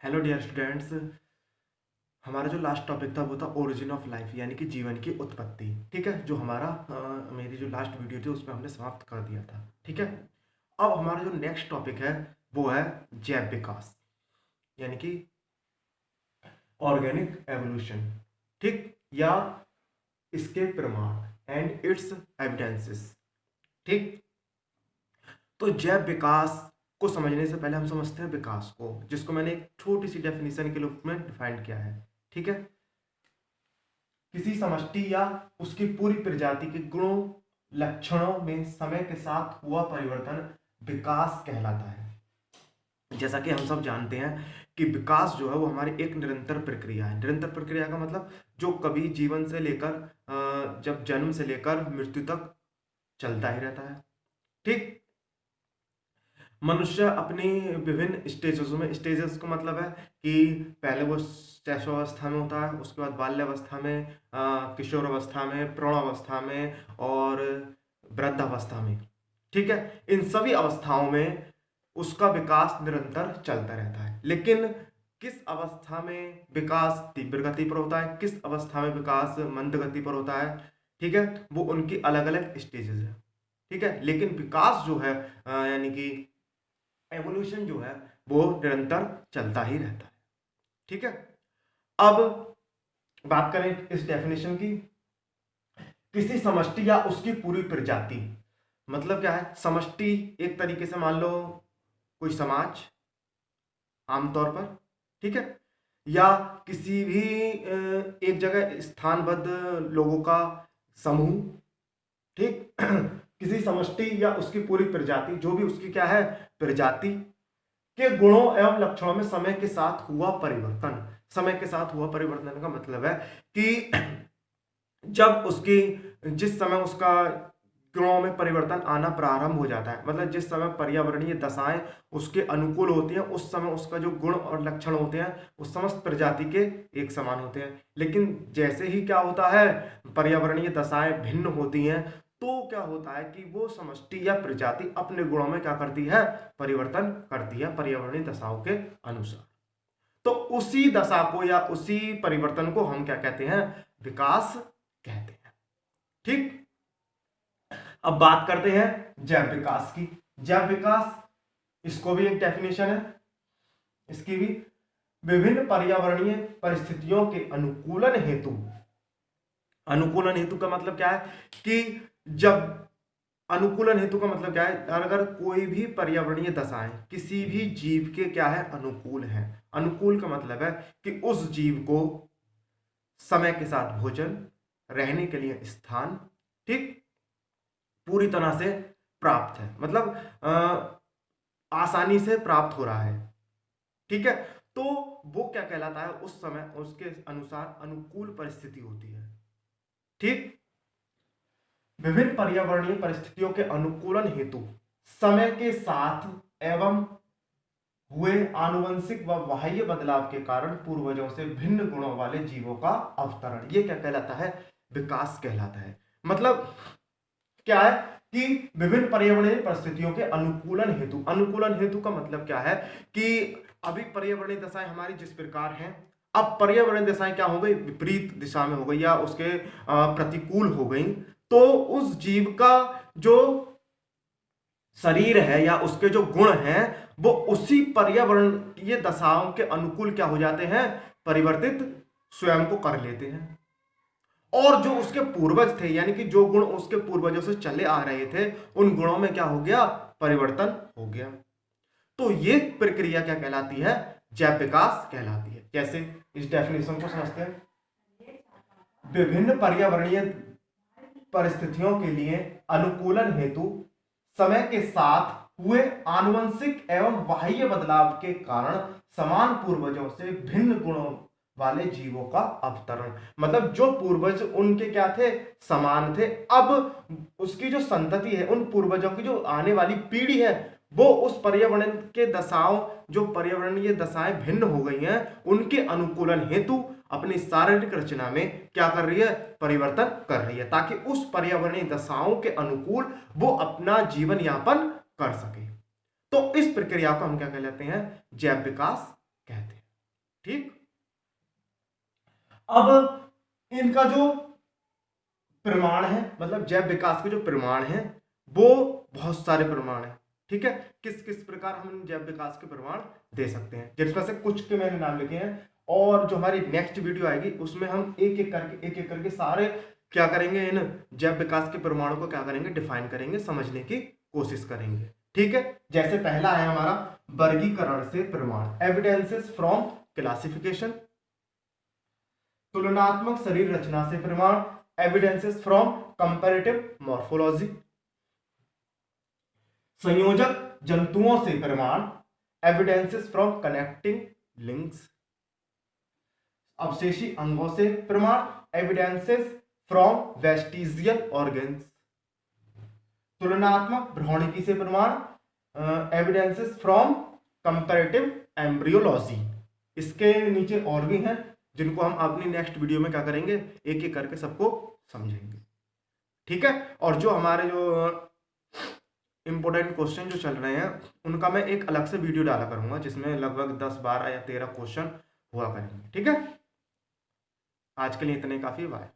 Hello dear students. हमारा जो last topic था वो था ओरिजिन ऑफ लाइफ, यानी कि जीवन की उत्पत्ति। ठीक है, जो हमारा मेरी जो लास्ट वीडियो थी उसमें हमने समाप्त कर दिया था। ठीक है, अब हमारा जो नेक्स्ट टॉपिक है वो है जैव विकास, यानी कि ऑर्गेनिक एवोल्यूशन। ठीक, या इसके प्रमाण एंड इट्स एविडेंसेस। ठीक, तो जैव विकास को समझने से पहले हम समझते हैं विकास को, जिसको मैंने एक छोटी सी डेफिनेशन के रूप में डिफाइन किया है। ठीक है, किसी समष्टि या उसकी पूरी प्रजाति के गुणों लक्षणों में समय के साथ हुआ परिवर्तन विकास कहलाता है। जैसा कि हम सब जानते हैं कि विकास जो है वो हमारी एक निरंतर प्रक्रिया है। निरंतर प्रक्रिया का मतलब जो कभी जीवन से लेकर जब जन्म से लेकर मृत्यु तक चलता ही रहता है। ठीक, मनुष्य अपनी विभिन्न स्टेजेस में, स्टेजेस का मतलब है कि पहले वो शैशवावस्था में होता है, उसके बाद बाल्यावस्था में, किशोर अवस्था में, प्रौढ़ावस्था में और वृद्धावस्था में। ठीक है, इन सभी अवस्थाओं में उसका विकास निरंतर चलता रहता है। लेकिन किस अवस्था में विकास तीव्र गति पर होता है, किस अवस्था में विकास मंद गति पर होता है, ठीक है, वो उनकी अलग अलग स्टेजेस है। ठीक है, लेकिन विकास जो है यानी कि एवोल्यूशन जो है वो निरंतर चलता ही रहता है। ठीक है, अब बात करें इस डेफिनेशन की। किसी समष्टि या उसकी पूरी प्रजाति, मतलब क्या है? समष्टि एक तरीके से मान लो कोई समाज आमतौर पर, ठीक है, या किसी भी एक जगह स्थानबद्ध लोगों का समूह। ठीक किसी समष्टि या उसकी पूरी प्रजाति, जो भी उसकी क्या है प्रजाति, के गुणों एवं लक्षणों में समय के साथ हुआ परिवर्तन। समय के साथ हुआ परिवर्तन का मतलब है कि जब उसकी जिस समय उसका गुणों में परिवर्तन आना प्रारंभ हो जाता है, मतलब जिस समय पर्यावरणीय दशाएं उसके अनुकूल होती हैं, उस समय उसका जो गुण और लक्षण होते हैं उस समस्त प्रजाति के एक समान होते हैं। लेकिन जैसे ही क्या होता है, पर्यावरणीय दशाएं भिन्न होती हैं, तो क्या होता है कि वो समष्टि या प्रजाति अपने गुणों में क्या करती है, परिवर्तन करती है पर्यावरणीय दशाओं के अनुसार। तो उसी दशा को या उसी परिवर्तन को हम क्या कहते हैं, विकास कहते हैं। ठीक, अब बात करते हैं जैव विकास की। जैव विकास, इसको भी एक डेफिनेशन है इसकी भी। विभिन्न पर्यावरणीय परिस्थितियों के अनुकूलन हेतु, अनुकूलन हेतु का मतलब क्या है कि जब अनुकूलन हेतु का मतलब क्या है, अगर कोई भी पर्यावरणीय दशाएं किसी भी जीव के क्या है अनुकूल है। अनुकूल का मतलब है कि उस जीव को समय के साथ भोजन, रहने के लिए स्थान, ठीक, पूरी तरह से प्राप्त है, मतलब आसानी से प्राप्त हो रहा है। ठीक है, तो वो क्या कहलाता है, उस समय उसके अनुसार अनुकूल परिस्थिति होती है। ठीक, विभिन्न पर्यावरणीय परिस्थितियों के अनुकूलन हेतु समय के साथ एवं हुए आनुवंशिक व बाह्य बदलाव के कारण पूर्वजों से भिन्न गुणों वाले जीवों का अवतरण, ये क्या कहलाता है, विकास कहलाता है। मतलब क्या है कि विभिन्न पर्यावरणीय परिस्थितियों के अनुकूलन हेतु, अनुकूलन हेतु का मतलब क्या है कि अभी पर्यावरणीय दशाएं हमारी जिस प्रकार हैं, अब पर्यावरणीय दशाएं क्या हो गई, विपरीत दिशा में हो गई या उसके प्रतिकूल हो गई, तो उस जीव का जो शरीर है या उसके जो गुण हैं वो उसी पर्यावरणीय दशाओं के अनुकूल क्या हो जाते हैं, परिवर्तित स्वयं को कर लेते हैं। और जो उसके पूर्वज थे, यानी कि जो गुण उसके पूर्वजों से चले आ रहे थे, उन गुणों में क्या हो गया, परिवर्तन हो गया। तो ये प्रक्रिया क्या कहलाती है, जैव विकास कहलाती है। कैसे, इस डेफिनेशन को समझते हैं। विभिन्न पर्यावरणीय परिस्थितियों के लिए अनुकूलन हेतु समय के साथ हुए आनुवंशिक एवं बाह्य बदलाव के कारण समान पूर्वजों से भिन्न गुणों वाले जीवों का अवतरण, मतलब जो पूर्वज उनके क्या थे, समान थे, अब उसकी जो संतति है, उन पूर्वजों की जो आने वाली पीढ़ी है, वो उस पर्यावरण के दशाओं, जो पर्यावरणीय दशाएं भिन्न हो गई हैं, उनके अनुकूलन हेतु अपनी शारीरिक रचना में क्या कर रही है, परिवर्तन कर रही है, ताकि उस पर्यावरणीय दशाओं के अनुकूल वो अपना जीवन यापन कर सके। तो इस प्रक्रिया को हम क्या कहलाते हैं, जैव विकास कहते हैं। ठीक। अब इनका जो प्रमाण है, मतलब जैव विकास के जो प्रमाण है वो बहुत सारे प्रमाण है। ठीक है, किस किस प्रकार हम जैव विकास के प्रमाण दे सकते हैं, जिसमें से कुछ के मैंने नाम लिखे हैं। और जो हमारी नेक्स्ट वीडियो आएगी उसमें हम एक एक करके सारे क्या करेंगे, इन जैव विकास के प्रमाणों को क्या करेंगे, डिफाइन करेंगे, समझने की कोशिश करेंगे। ठीक है, जैसे पहला है हमारा वर्गीकरण से प्रमाण, एविडेंसेस फ्रॉम क्लासिफिकेशन। तुलनात्मक शरीर रचना से प्रमाण, एविडेंसेस फ्रॉम कंपैरेटिव मॉर्फोलॉजी। संयोजक जंतुओं से प्रमाण, एविडेंसेस फ्रॉम कनेक्टिंग लिंक्स। अवशेषी अंगों से प्रमाण, एविडेंसेस फ्रॉम वेस्टिजियल ऑर्गन्स। तुलनात्मक भ्रौणिकी से प्रमाण, एविडेंसेस फ्रॉम कंपैरेटिव एम्ब्रियोलॉजी। इसके नीचे और भी हैं जिनको हम अपनी नेक्स्ट वीडियो में क्या करेंगे, एक एक करके सबको समझेंगे। ठीक है, और जो हमारे जो इंपॉर्टेंट क्वेश्चन जो चल रहे हैं उनका मैं एक अलग से वीडियो डाला करूंगा, जिसमें लगभग 10 12 या 13 क्वेश्चन हुआ करेंगे। ठीक है, आज के लिए इतने काफी, बाय।